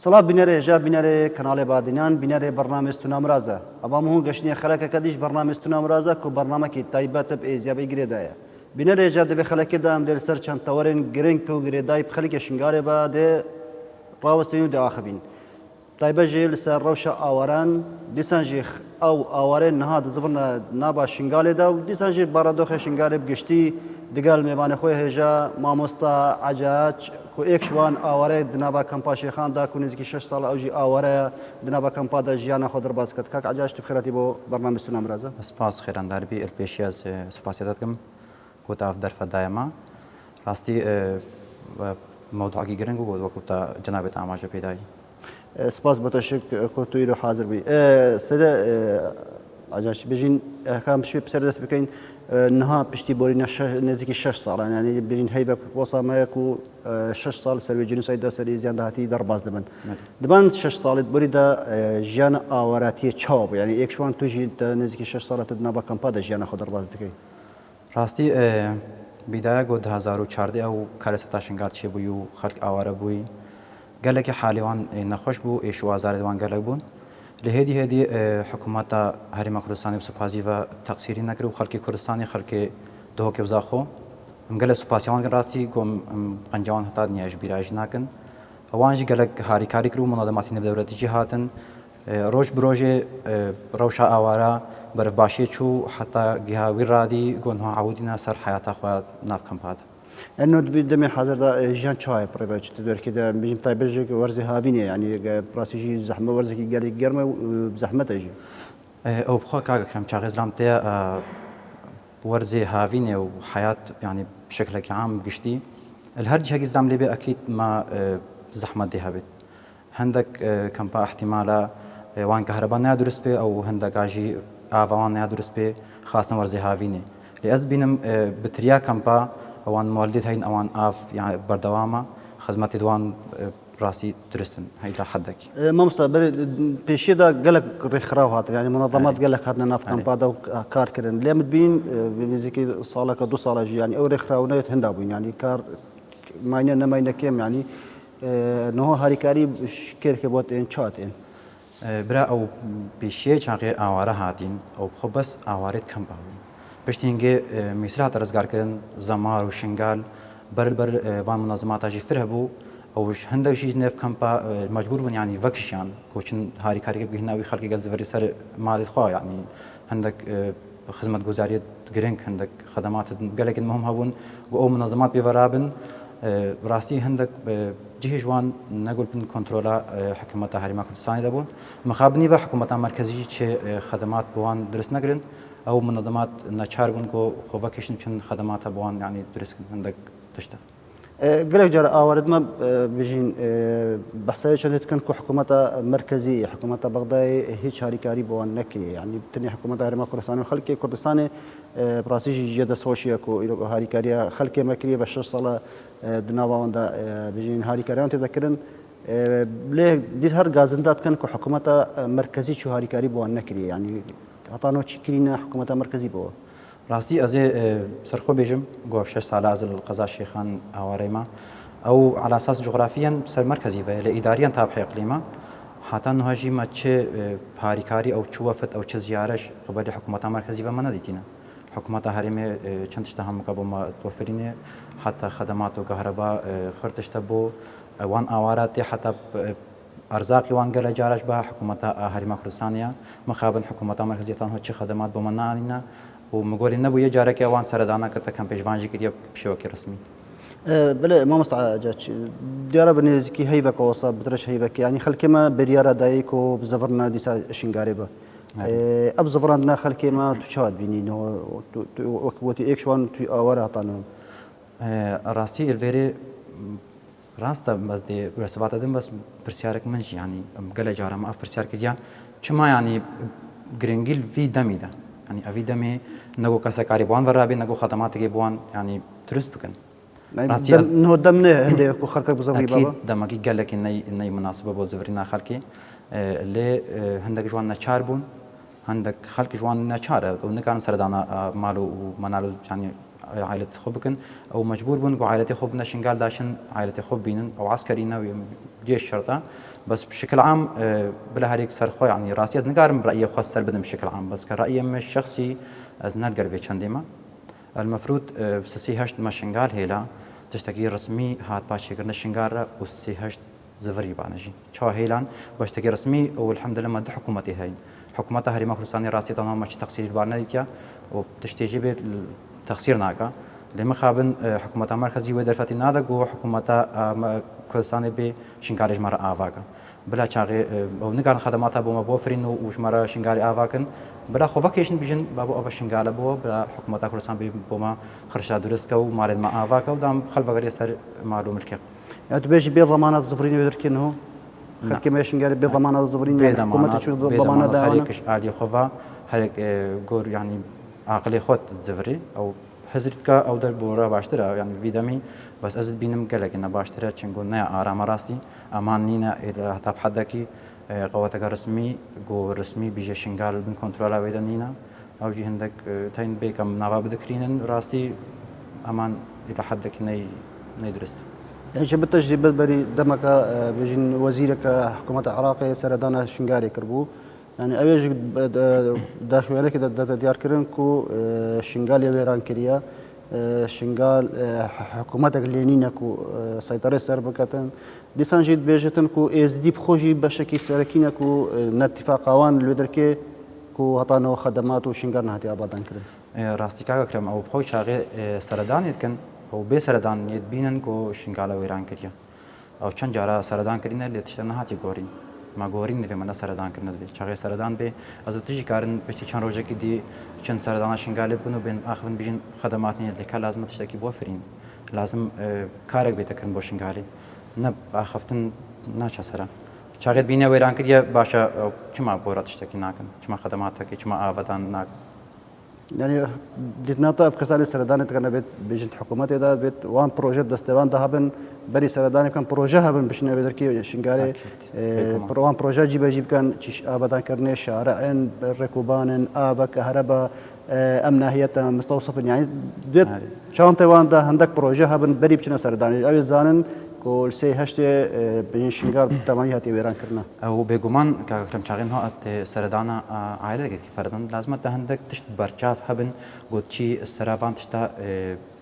سڵات بینەرێ ژا بینەرێ کەناڵێ بادینان بینەرێ بەرنامێستونا مرازە ئەوام هەموو گەشتنیە خەلەکەکە دیش بەرنامێستونا مرازە و بەرنامەکی تایبەتە ئێزیابی گرێدایە بینەرێ جا دەبێ خەلەکێدام دێ لەسەر چەند تەوەرێن گرنگ و گرێدای خەلکە شنگارێ بە دێ ڕاوەستین و داخبین تایبەژێ لەسەر ڕەوشە ئاواران دیسانژی ئەو ئاوارێن نەها دەزبن نابا شنگالێدا و دیسانژی بارەدۆخە شنگارێ بگشتی دگەل میێوانە خۆی هێژە مامۆستا عجاج و ئێکشوان ئاوارەیە دنابا کەمپاشێخاندا و نزیکی 6 ساڵ ئەوژی ئاوارەیە دنابا کەمپادا ژیانە خۆ دەرباز کرد کاک عجاج تو بخێراتی بۆ بەرنامەستونا مرازە سپاس خێرانداربی الپێشی از سوپاسیەت دەکەم کۆتاف دەرفەدایەمە ڕاستی مەوضوعی گرنگ بوو وەکو تا جنابێت ئاماژە پێدایی سپاس بە تۆشک کۆتوی و حاضر بی سەدە عجاج بژین کام شوێ پسەر دەست بکەین نها پشتی بۆری نزیکی 6 ساڵان ینی بژین هەیبە وەسامەیەک و 6 ساڵ سەروێ جنوسایدا سەری زیان داهاتی دەرباز دەبن دەبان 6 ساڵت بۆریدا ژیانە ئاواراتیە چاو بوو ینی یەکشوان توژی نزیکی 6 ساڵەت دنابا کەمپادا ژیانە خۆ دەرباز دەکەی ڕاستی بیدایە گۆ 2014 ئەو کارەسەتا شنگار چێ بووی و خەڵک ئاوارە بووی گەلێکی حالیوان نەخۆش بوو ئێشوازارێوان گەلک بوون لە هێدی حکوومەتە هەرێمە کوردستانی سوپازیڤە تەقسیری نەکرد و خەڵکی کوردستانی خەڵکی دۆکێ بزاخۆ ئەم گەلە سوپاسیوان ڕاستی گۆم قەنجاوان هەتا نیاژ بیراژی ناکەن ئەوانژی گەلک هاریکاری کرد و مونەڵەماتی نێودەوڵەتیی هاتن ڕۆژ برۆژێ ڕەوشە ئاوارە بەرەفباشیە چوو حتا گیهاوی ڕادی گۆنها عودینە سەر حیاتا خۆیان ناو کەمپاتە ئەنۆ دەمێ حەزردا ژیان چاوای پڕێبەچ دەرکێدا بژین تایبەژێک وەرزی هاوینێ ینی پراسیژی زەحمە وەرزێکی گەلێک گەرمە و زەحمەتەژی ئەو بخوا کاگەکرم چاغێزرام تەیە وەرزێ هاوینێ و حیات ینی شکلێکی عام گشتی هەر جهێکی زام لێبێ ئەکید ما زەحمەت دێ هەبێت هەندێک کەمپا احتیمالە وان کەهرەبا نیا دروست بێ ئەو هەندێکاژی ئاوان نیا دروست بێ خاستن وەرزێ هاوینێ لێ ئەس بینم بتریا کەمپا ئەوان مۆلدیت هەین ئەوان ئاف بەردەوامە خزمەتی دوان ڕاستی درستن هەیتا حەدێکی مامۆستا پێشێدا گەلک ڕێکخراو هاتن ینی منەظەمات گەلک هاتنە ناو کەمپادا و کارکردن لێمت بین نزیکی ساڵەکە 2 ساڵە ژیانی ئەو ڕێکخراونەوێت هەندا بووین ینی کار ماینە نەماینە کێم ینی نەهۆ هاریکاری کێرکە بۆت ئێن چاتێن برا ئەو پێشیە چاقێ ئاوارە هاتین ئەو خۆ بەس ئاوارێت کەم باوین پشتینگێ میسراتە ڕزگارکردن زەمار و شنگال بەر وان منەظەماتاژی فر هەبوو ئەوش هەندێکشی نێف کەمپا مەجبور بوون ینی وەکشیان کۆچن هاریکاریگە بگهێناوی خەڵکی گەزڤەری سەر ماڵی خوا ینی هەندێک خزمەت گوزاریت گرنگ هەندێک خەدەمات گەلێکن مهم هەبوون ئەو منەظەمات پێوەرابن ڕاستی هەندێک جهێژوان نەگوڵبن کۆنتترۆلا حکوومەتە هەرێما کوردستانی دەبوون مخابنی بە حکوومەتە مرکزی چێ خەدەمات بۆوان درست نەگرن ئەو منەظەمات نەچار بوون کۆ خۆڤەکەشن چون خەدەماتە بۆوان ینی درستکردن هەندێک تشتە گەلێک جارە ئاوارەتمە بژین بەسای چەندێت کەن و حکوومەتە مرکزی حکوومەتە بەغدای هیچ هاریکاری بۆوان نەکرێ ینی تنی حکوومەتە هەرێما کوردستانی و خەڵکی کوردستانی پراسیژی ژێدەسۆشیەک و هاریکاریە خەڵکێ مەکرێ بە 6 ساڵە دناواندا بژین هاریکاریان تێدەکردن لێ دیت هەر گازندات کەن و حکوومەتە مرکزی چ هاریکاری بۆوان نەکرێ ینی هەتانەوە چی کرینە حکوومەتە مرکزی بۆوە ڕاستی ئەزێ سەرخۆ بێژم گۆ 6 ساڵە ئازل قەزا شێخان ئاوارەیمە ئەو على اساس جغرافیان سەر مرکزی بە لە ئیداریان تابحی اقلیمە هاتان نهاژیمە چێ هاریکاری ئەو چوەفت ئەو چ زیارەش قبەلی حکوومەتە مرکزی بە منە دیتینە حکوومەتە هەرێمێ چەند تشتە هەمووکە بۆ تۆفرینێ حتا خەدەمات و گەهرەبا خرتشتە بۆ وان ئاوارات تێ حتا ئەرزاقی وان گەلە جارش بە حکوومەتە هەرێما کوردستانیە مخابن حکوومەتە مرکزیەتان هۆ چی خەدەمات بۆ من نانینە و مگۆلی نەبوو یە جارێکی ئەوان سەردانا کە تەکەم پێشوانژی کردە پشێوەکی ڕسمی بڵێ مامۆستا عجاج دیارە بە نێزیکی هەیڤەکەوەسا بدرش هەیڤەکە ینی خەڵکێمە بریارە دایک و بزەڤڕنا دیسا شنگارێ بە ئەب زەڤڕاندنا خەڵکێمە تو چاوات بینینەوە وەکوەتی ئێکشوان توی ئاوارە هاتانەوە ڕاستی ئێلڤێرێ ڕاستە بەس دێ ڕێسەباتە دەم بەس پرسیارێک منژ ینی گەلە جارەمە ئەف پرسیار کردیا چما ینی گرنگیل وی دەمیدا ینی ئەوی دەمێ نەگۆ کەسەکاری بوان بەرابێ نەگۆ خەدەماتێکی بوان ینی دروست بکەن دەم نێ هەندێک و خەڵکە بزەوی دەمەکی گەلێکی نەی مناسبە بۆ زڤرینا خەڵکی لێ هەندێک جوان نەچار بوون هەندێک خەڵکی جوان نەچارە و نەکان سەردانە ماڵ و مەناڵ و عائلة خو بكن أو مجبور بون قو عائلة خو بنا شنقال داشن عائلة خو بينن أو عسكرينا وجيش شرطة بس بشكل عام بلا هريك سرخو يعني راسي از نقارن برأيي خاص سر بدم بشكل عام بس كرأيي مش شخصي از نقدر بيشندما المفروض سسي هشت ما شنقال هيلا تشتكي رسمي هات باشي قرنا شنقال وسسي هشت زفري بانجي شو هيلان باشتكي رسمي والحمد لله ما حكومتي هاي حكومتها هري مخلصاني راسي تمام ماشي تقصير البارنا ديتيا وبتشتيجي بالتقصير ناقة لما خابن حكومتها مركزي ودرفتي نادق وحكومتها كردستان بشنقالج مرة آفاقا بلا شاغي او نقارن خدماتها بوما بوفرين وش مرة شنقالي آفاقن بلا خوفاكيشن بيجن بابو أوفا شنقالة بو بلا حكومتها كردستان بوما خرشا درسكا ومالد ما آفاقا ودام خلفا غير يسر معلوم الكيخ يعني تبيش بضمانات زفرين ويدركينه خلكي ماشي قال بضمانات زفرين يعني حكومتي شو ضمانات هريكش عالي خوفا هريك جور يعني عقلي خود زفري او حزرتك او در بورا باشترا يعني فيدامي بس ازد بينم قالك ان باشترا چنگو نيا آرام راسي امان نينا الى حتى حدكي قواتك رسمي جو رسمي بيجي شنغال بن كنترولا ويدا نينا او جي هندك تاين بيكم نابا بدكرينن راستي امان الى حدك ني درست يعني شبت تجربة بري دمك بيجين وزيرك حكومة العراق سردانا شنغاري كربو يعني أويج داخل عليك ديار كرنكو شنغال يبيران كريا شنغال حكومتك لينينكو سيطرة سربكتن ديسان جيد بيجتن كو إز دي بخوجي بشكي سركينكو ناتفاق قوان الودركي كو هطانو خدمات وشنغال نهاتي أبادان كرن راستي كاغا كرم أو بخوي شاغي سردان يتكن أو بي سردان يتبينن كو شنغال ويران كريا أو چند جارا سردان كرينه لتشتن نهاتي غورين ما گورین دوی من سردان کرد ندوی چاقی سردان به از وقتی کارن بچه چند روزه که دی چند سردانشون غالب کنو بین آخرین بیشتر خدمات نیست که لازم تشتکی بوفرین لازم کارک بیت کردن باشین غالب نه آخفتن ناچ سرا چاقی بینه ویران کردی باشه چما بورات تشتکی نکن چما خدمات که چما آوادان نک يعني ديتناطا في كسالي سردان تكنا بيت بيجت حكومات إذا بيت وان بروجيت دستوان ذهبن بري سردان كان بروجه هبن بشنا بدركي شنغاري وان بروجه جيب كان تش أبدا كرني شارعين ركوبان آبا كهرباء أمنية مستوصف يعني بيت شانتي وان ده عندك بروجه هبن بري بشنا سردان أو زانن كل سي هشت بين شنغار تمامي هاتي ويران كرنا او بيجومان كرم شاغين هو ات سردانا عائله كي فردان لازم عندك تشت برشاف هبن قلت شي السرافان تشتا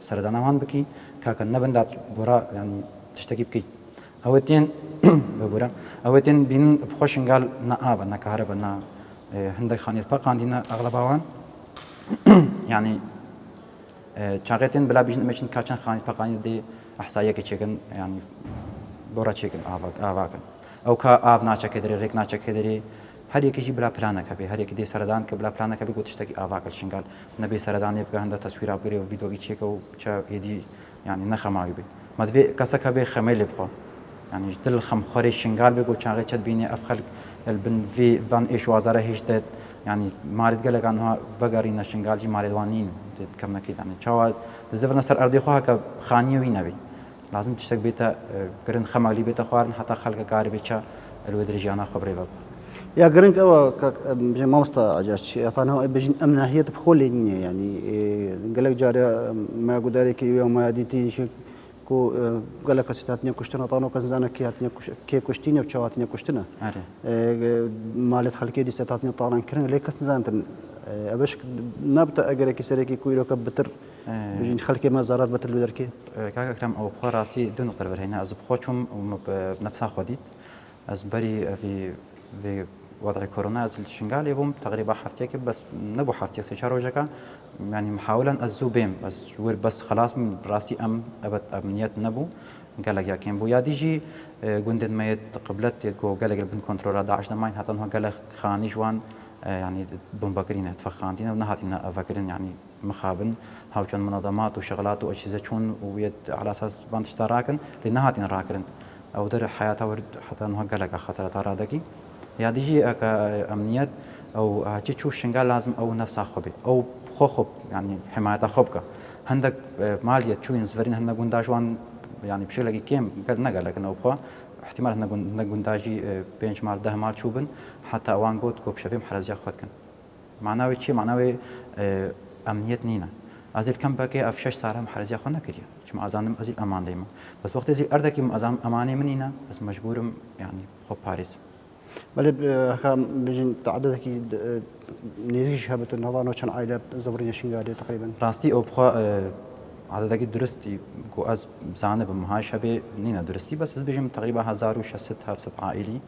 سردانا وان بكي كان نبن برا يعني تشتكي بكي اوتين ببرا اوتين بين بخوش قال نا نا كهرباء نا عندك خانيت باق عندنا اغلبها يعني شاغتين بلا بيجن مشن كاتشن خانيت باق عندي احصائيه كيشكن يعني بورا تشكن آواكن او كا آف ناچا كدري ريك ناچا كدري هر يكي جي بلا بلانا كبي هر يكي دي سردان كبلا بلانا كبي قلت تشتكي آواكل شنقال نبي سردان يبقى عنده تصوير ابغري وفيديو كيشيك او تشا يدي يعني نخماوي بي ما دبي كاسا كبي خميل بخو يعني دل خم خوري شنقال بيقول شاغي تشد بيني افخل البن في فان ايش وازاره هيش يعني مارد قالك انها فغارينا شنقال جي مارد وانين كم نكيد يعني تشوا زفنا سر ارضي خو هكا خاني وي نبي لازم تشتك بيتا قرن خمالي بيتا خوارن حتى خلق كاري بيتشا الودرجانا خبري باب يا قرنك أو ما مستعجلش يعطانا بيجين أمنية بخولين يعني قال لك جاري ما قدرك يوم ما ديتي شيء كو قال لك ستاتني كشتنا طانو كنزانا كي كشتيني وشواتني كشتنا مالت خلقي دي ستاتني طالن كرن ليه كنزان أبش نبتة أجرك سريكي كويلو كبتر بيجين خلقي ما زارات بتر بدركي كاكا كلام أو بخور راسي دون نقطة هنا أز بخوشهم بنفسها خديت أز بري في وضع كورونا أز الشنغال يبوم تقريبا حفتيك بس نبو حفتيك سيشار وجهك يعني محاولا أزو بيم أز ور بس خلاص من راستي أبد أمنيات نبو قال لك يا كيمبو يا ديجي قندن ما يتقبلت يقول قال لك البن كنترول داعش نماين حتى هو قال لك خاني جوان يعني بومباكرين تفخانتين ونهاتنا أفكرين يعني مخابن هاوشون منظمات وشغلات وأجهزة شون ويد على أساس بانتشتراكن لنهاتنا راكرن أو در حياته ورد حتى هو قال لك خطر ترادكي يا ديجي أمنيات أو هاتي شو شنقال لازم أو نفسها خبي أو خوب يعني حماية خوبك عندك مالية شو ينزفرين هنا قنداجوان يعني بشكل كيم قال نقال لك إنه بخوا احتمال هنا قنداجي بينش مال ده مال شوبن حتى أوان قد كوب شفيم حرز ياخد كن معناه شيء معناه أمنية نينا ازیل کم باقی افشش سالم حرزی خو نکردی چون ازانم ازیل امان دیما بس وقتی ازیل اردکی ازام امانی منینا بس مجبورم يعني خو باريس بله بجین تعداد کی نیزیش هبت النظام وشان عائلة زبرين شنقالي تقريبا راستي او بخوا عددك درستي كو از بزانه بمهاش هبه نينا درستي بس از بيجم تقريبا 1600 عائلي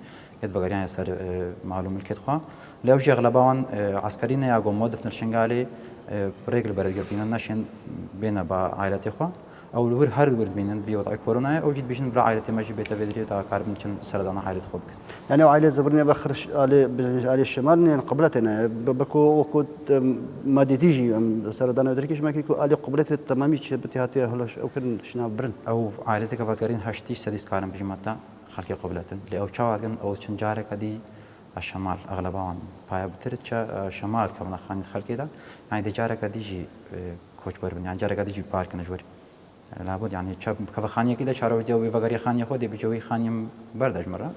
يد بغريان يسار معلوم الكت خوا لو جي اغلبان عسكريين يا قوم مودف نرشنقالي بريقل برد قربينا ناشين بينا با عائلتي خوا او الور هر ورد بينن في وضع كورونا او جيت بيشن برا عائلتي ماشي بيتا فيدري تا قارب نشن سردان عائلة خوبك يعني عائلة زبرني بخرش على الشمال يعني قبلتنا بكو وكو ما دي تيجي سردان ودركيش ما كيكو على قبلت تمامي بتهاتي هلاش او كن شنا برن او عائلتك فاتكارين هشتيش سديس كارم بجماتا خلقي قبلتن لأو شاواتن او شنجارك دي الشمال اغلبان بايا بترتش شمال كمان خاني خلقي دا يعني دي جارك ديجي كوچ بربن يعني جارك ديجي بارك نجوري لابد يعني شاب كفا خانية كده شارو جوي فقري خانية خودي بجوي خانية بردش مرة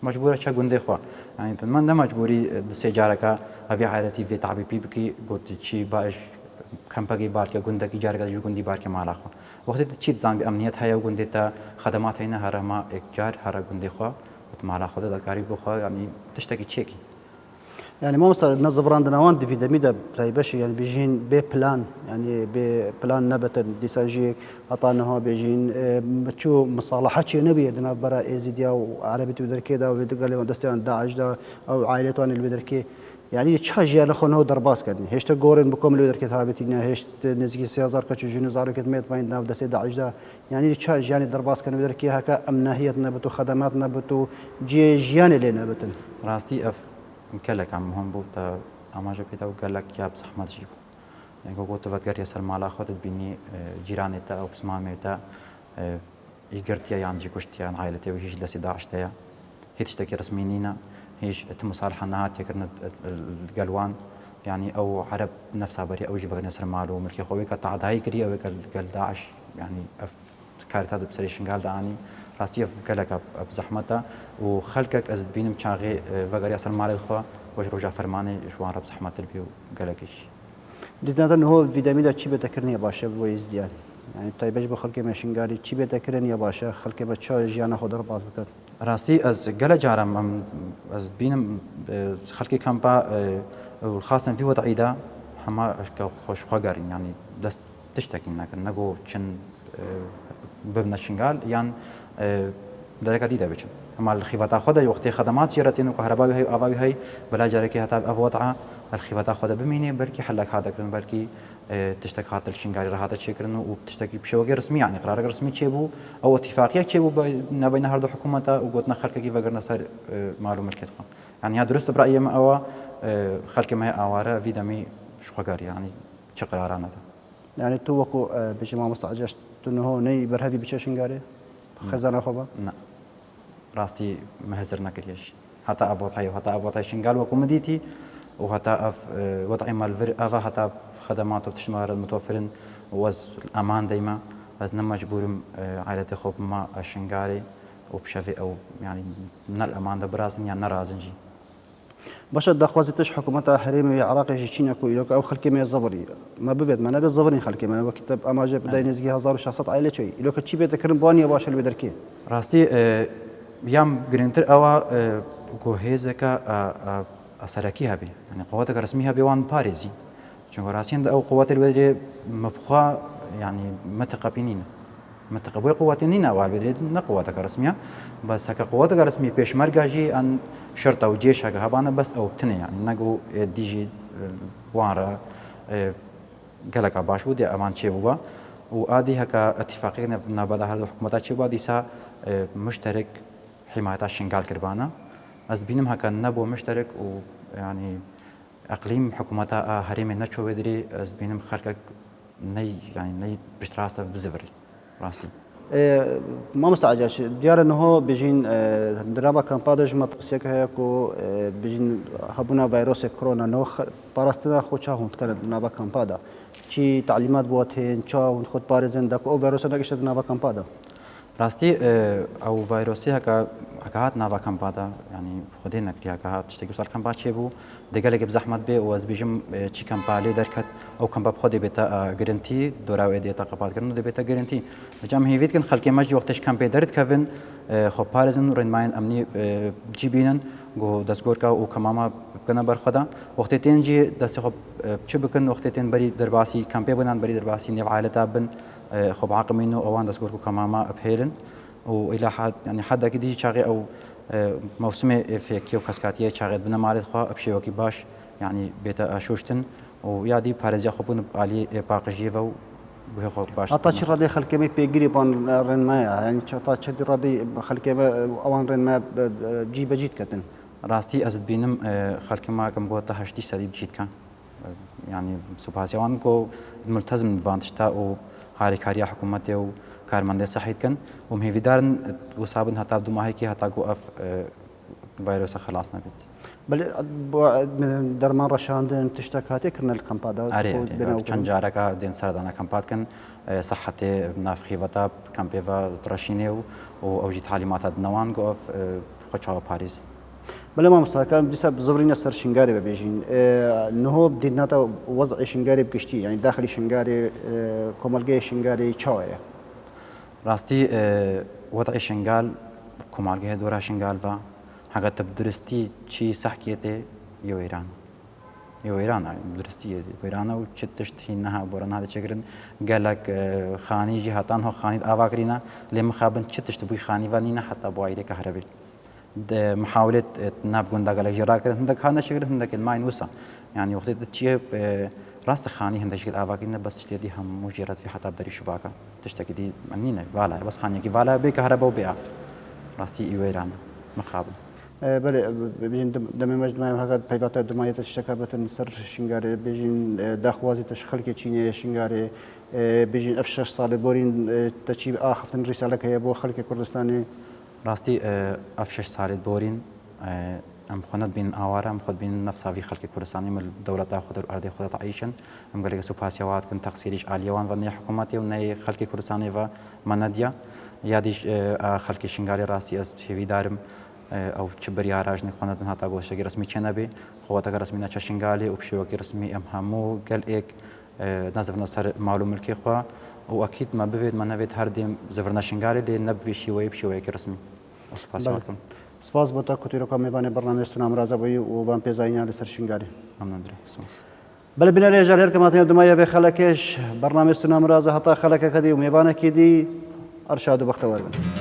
مجبورة شا قندي خوا يعني من ده مجبوري دسي جاركا أبي عائلتي في تعبي بيبكي قلت شي باش كم باقي بارك قندك جاركا جو قندي بارك مالا خوا وقت تشيد زان بأمنية هيا وقندي تا خدمات هنا هرما إكجار هرا قندي خوا مالا خود دا قريب خوا يعني تشتكي تشيكي يعني ما مثلا نظف عندنا وان دي في دميدا بلايبش يعني بيجين ببلان يعني ببلان نبت ديساجيك عطانا هو بيجين بتشو مصالحات شيء نبي عندنا برا ايزيديا وعربي تودركي دا ويدقال لهم دستان داعش دا او عائلتوان اللي بدركي يعني تشاجي على خونه درباس كدني هيش تقورن بكم اللي بدركي ثابتين هيش نزكي سيازار كتشو جنو زارو كتميت باين ناف دسي داعش دا يعني تشاجي يعني درباس كان بدركي هكا امناهية نبتو خدمات نبتو جيان اللي نبتن راستي اف كلك عم هم بوتا أماجا بيتا وقالك يا بزحمة جيبو يعني قلت فتقر يسال مالا خودت بيني جيرانيتا أو بسماميتا يقرتيا يعني جيكوشتيا عن عائلتي وهيش لسي داعشتيا هي تشتكي رسمينينا هيش مصالحة نهات يكرنا القلوان يعني أو عرب نفسها بري أو جيبا نسر مالو ملكي خوي كتعد هاي كري أو قال داعش يعني أف كارتات بسريشن قال دعاني راستي قالك بزحمته وخلقك أزد بينم شاغي فقري أصل مال الخوا وش رجع فرماني شوان رب زحمة البيو قالكش بدنا إنه هو فيتامين شيء بتذكرني يا باشا بويز يعني طيب بخلق ماشين قالي شيء بتذكرني يا باشا خلق بتشا جانا خضر باز بكر راستي أز قال جارم أز بينم خلقي كامبا والخاصة في وضعي ده حما خوش خاقارين يعني دست تشتكي إنك نقو شن ببنا الشنقال يعني درجة دي بيجن أما الخيفات أخذها وقت خدمات جرتين وكهرباء هي وأبوي هي بلا جركي هتا أفوضعها الخيفات أخذها بميني بركي حلك هذا كرن بركي تشتكي هات الشنقاري هذا شيء كرن وبتشتكي بشوقي رسمي يعني قرار رسمي تشيبو أو اتفاقية تشيبو نبين هردو حكومة وقلنا خلك كيف قرنا صار معلوم الكتخان يعني هذا درست برأيي ما أو خلك ما هي أوارة في دمي شو خجار يعني شقرارنا يعني توقو بجماعة مستعجلت إنه هو ني برهذي بتشنقاري خزانة خبا لا راستي مهزر نكريش حتى أفوضعي وحتى أفوضعي شنقال وكومديتي وحتى أف وضعي مال أفا حتى خدمات وتشمار المتوفرين وز الأمان دايما بس نمجبورم عائلتي خوب ما الشنقالي وبشفي أو يعني من الأمان ده برازن يعني نرازنجي باشا دخوازتش حكومة حريمي عراقي شينيا كو يلوك أو خلكي ما الزبري ما بفيد ما نبي الزبري خلكي ما وكتب أما جاب بداية نزجي هزار وشخصات عائلة شيء يلوك تشي بيتكرم بانيا باشا اللي بدركيه راستي يام جرينتر أو جوهزك أسركي هبي يعني قواتك رسميها بيوان باريزي چون راسين أو قوات البدري مبخوا يعني متقبلين متقبل قواتنا أو البدري نقواتك رسمية بس هك قواتك رسمية بيش مرجعي أن شرطة وجيش هك هبانا بس أو بتني يعني نجو ديجي وارا قالك باش ودي أمان شيء بوا وآدي هك اتفاقية نبض هذا الحكومات شيء بوا ديسا مشترك حماية الشنغال كربانا أز بينهم هك نبو مشترك ويعني أقليم حكومتها هريم نشوا بدري أز بينهم خلقك ني يعني ني بشتراسة بزفري راستي ما مستعجلش ديار انه هو بيجين درابا كان بادج ما تقسيك هيكو بيجين هبونا فيروس كورونا نو باراستنا خوشا هون كان نابا كان بادا شي تعليمات بواتين شا خد بارزن داك او فيروس ناقش نابا كان بادا ڕاستی ئەو ڤایرۆسی هەکات ناوا کەمپادا ینی خودێ نەکری هەکات شتێکی سەر کەمپا چێ بوو دەگەلێکی بزەحمەت بێ و ئەزبیژم چی کەمپا لێ دەرکەت ئەو کەمپا بخۆ دەبێتە گرنتی دۆراوێ دێتە قەپاتکردن و دەبێتە گرنتی بەجام هێویتکن خەڵکی مەژی وەختش کەمپێ دەردکەون خۆ پارێزن و ڕێنمایان ئەمنی جی بینن گۆ دەستگۆرکە و کەمامە بکەنە بەرخۆدا وەختی تێنجی دەستی خۆ چ بکەن وەختی تێن بەری دەرباسی کەمپێ بنان بەری دەرباسی نێوعالەتا بن خۆ بعاقمین و ئەوان دەستگۆرک و کەمامە ئەپهێلن و إلى حد يعني حدا كده شاغي أو موسم فيك يو كاسكاتية شاغي بنا مارد خوا أبشي وكي باش يعني بيتا أشوشتن ويادي بارزيا خبون علي باقجيفا وهي خو باش أتا شر ردي خلك مي بيجري بان رن ما يعني أتا شر ردي خلك أوان رن ما جيب جيت كتن راستي أزد بينم خلك ما كم قوة هشتي سديب جيت كان يعني سبحان كو ملتزم فانتشتا و هاري كاريا حكومته و کارمەندێ سەحیتکەن و هێویدارن وسابن هەتا دوماهێکی هەتا گۆ ئەف ڤایرۆسە خلاص نەبێت دەرمان ڕەشاندن تشتێک هاتێکردن لە کەمپادا چەند جارەکە دێن سەردانە کەمپاتکەن سەحەتێ نافخیڤەتا کەمپێڤە ڕەشینێ و ئەوژی تالیماتە دنەوان گۆ ئەف خۆچاوە پاریس بەڵێ مامۆستاکان دیسە بزڕینە سەر شنگارێ ببێژین نهۆ بدیدناتە وەزعی شنگارێ بگشتی یعنی داخلی شنگارێ کۆمەلگەی شنگارێ چاوەیە راستی وضع شنگال کۆمەڵگەیە دۆرا شنگالڤە هەگەتە درستی چی سەحکێتێ ئێوەیران درستی وێرانە و چ تشتی نەها بۆرە نادەچێگرن گەلک خانیژی هەتان هۆ خانیت ئاواکرینە لێ مخابن چ تشت بووی خانیوانینە حتا بۆ ئایرێکە هەرەبێت محاولێت ناف گوندەگەلێک ژێراکرد هەندێک خانەشێگرن هەندێکێت ماین وسە یعنی وەختی چیە راست خاني هندشكل آواقينا بس تشتري هم مجرد في حتى بدري شباكة تشتكي دي منينا فالا بس خاني كي فالا بكهرباء وبيعرف راستي إيويرانا مخابل بله بيجين دم مجموعة هذا بيبات دمية الشكا بتن سر شنگاري بيجين داخوازي تشخل كتشيني شنگاري بيجين أفشش صال بورين تشيب آخفتن رسالة كي بو خلق كردستاني راستي أفشش صال بورين ام خونت بین آواره ام خود بین نفساوی خلق کردستانی مل دولت خود و ارض خود تعیشن ام قال لك سوپاسیوات کن تقصیرش عالیوان و نه حکومتی و نه خلق کردستانی و مندیا یادیش خلق شنگاری راستی از هیوی دارم او چبری آراج نه خونت هاتا گوشه کی رسمی چنه بی خواهد اگر رسمی نچ شنگالی و بشیو کی رسمی ام همو قال ایک نظر نصر معلوم الکی خوا و اكيد ما بفيد ما نفيد هردیم زفرنا شنگالی لی نبوی شیوی بشیوی کی رسمی سوپاسیوات کن سپاس بۆ تا کوتیرۆکە میێوانێ بەڕنامەستون ئامرازە بووی و بان پێزانیان لەسەر شنگاری بەلە بنەرێ ژار هێرکەماتێ دمایە بێ خەلەکێش بەڕنامەستون ئامرازە هەتا خەلەکەکە دی و میێوانێکی دی ئەرشاد و بەختەوەر بن